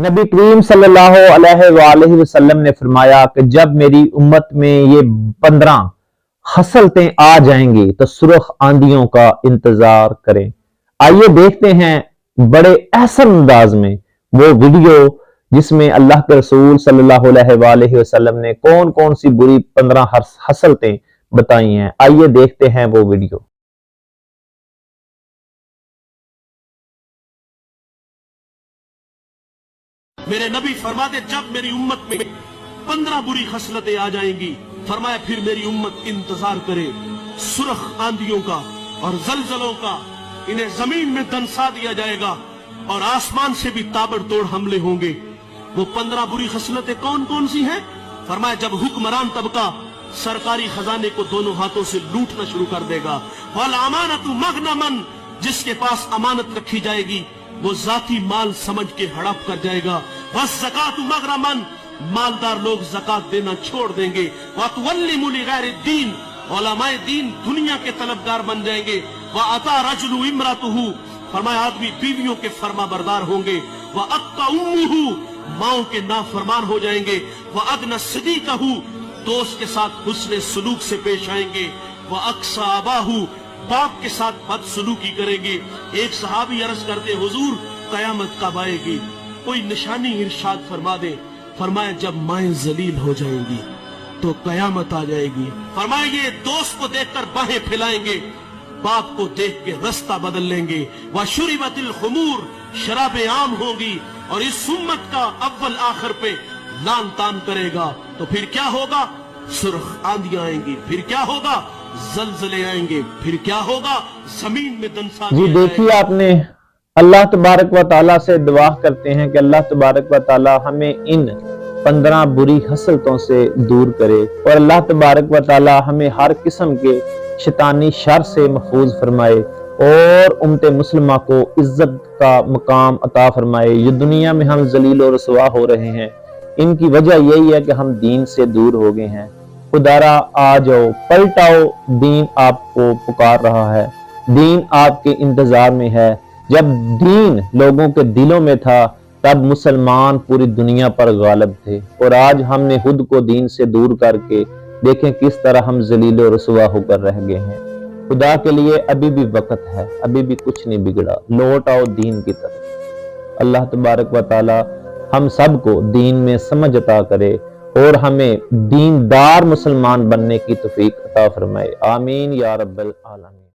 نبی کریم صلی اللہ علیہ وآلہ وسلم نے فرمایا کہ جب میری امت میں یہ 15 خصلتیں آ جائیں گی تو سرخ آندھیوں کا انتظار کریں۔ آئیے دیکھتے ہیں بڑے احسن انداز میں وہ ویڈیو جس میں اللہ کے رسول صلی اللہ علیہ وآلہ وسلم نے کون کون سی بری 15 خصلتیں بتائی ہیں۔ آئیے دیکھتے ہیں وہ ویڈیو۔ میرے نبی فرماتے جب میری امت میں 15 بری خصلتیں آ جائیں گی، فرمایا پھر میری امت انتظار کرے سرخ آندھیوں کا اور زلزلوں کا، انہیں زمین میں دنسا دیا جائے گا اور آسمان سے بھی تابڑ توڑ حملے ہوں گے۔ وہ 15 بری خصلتیں کون کون سی ہیں؟ فرمایا جب حکمران طبقہ سرکاری خزانے کو دونوں ہاتھوں سے لوٹنا شروع کر دے گا، والامانۃ مغنمن، جس کے پاس امانت رکھی جائے گی وہ ذاتی مال سمجھ کے ہڑپ کر جائے گا، والزکاۃ مغرمن، مالدار لوگ زکات دینا چھوڑ دیں گے، وَتُوَلِّمُ لِغَيْرِ الدِّينِ، علماء دین دنیا کے طلبگار بن جائیں گے، وَأَطَاعَ رَجُلُ امْرَأَتَهُ، فرمایا آدمی بیویوں کے فرما بردار ہوں گے، وَأَطَّ أُمُّهُ، ماؤں کے نافرمان ہو جائیں گے، وَأَدْنَ صِدِيقَهُ، دوست کے ساتھ حسن سلوک سے پیش آئیں گے، وَأَقْصَى أَبَاهُ، باپ کے ساتھ بد سلوکی کریں گے۔ ایک صحابی عرض کرتے حضور قیامت کب آئے گی؟ کوئی نشانی ارشاد فرما دے۔ فرمایا جب مائیں ذلیل ہو جائیں گی تو قیامت آ جائے گی۔ فرمایا یہ دوست کو دیکھ کر باہیں پھیلائیں گے، باپ کو دیکھ کے رستہ بدل لیں گے، وَشُرِبَتِ الْخُمُورِ، شرابیں عام ہوگی، اور اس امت کا اول آخر پہ لان تان کرے گا۔ تو پھر کیا ہوگا؟ سرخ آندھیاں آئیں گی، پھر کیا ہوگا؟ زلزلے آئیں گے، پھر کیا ہوگا؟ زمین میں دنسا دیا جائے گا۔ دیکھیے آپ نے، اللہ تبارک و تعالیٰ سے دعا کرتے ہیں کہ اللہ تبارک و تعالیٰ ہمیں ان 15 بری خصلتوں سے دور کرے، اور اللہ تبارک و تعالیٰ ہمیں ہر قسم کے شیطانی شر سے محفوظ فرمائے، اور امت مسلمہ کو عزت کا مقام عطا فرمائے۔ یہ دنیا میں ہم ذلیل و رسوا ہو رہے ہیں، ان کی وجہ یہی ہے کہ ہم دین سے دور ہو گئے ہیں۔ خدارا آ جاؤ، پلٹ آؤ، دین آپ کو پکار رہا ہے، دین آپ کے انتظار میں ہے۔ جب دین لوگوں کے دلوں میں تھا تب مسلمان پوری دنیا پر غالب تھے، اور آج ہم نے خود کو دین سے دور کر کے دیکھیں کس طرح ہم ذلیل و رسوا ہو کر رہ گئے ہیں۔ خدا کے لیے ابھی بھی وقت ہے، ابھی بھی کچھ نہیں بگڑا، لوٹ آؤ دین کی طرف۔ اللہ تبارک و تعالی ہم سب کو دین میں سمجھ عطا کرے اور ہمیں دیندار مسلمان بننے کی توفیق عطا فرمائے۔ آمین یا رب العالمین۔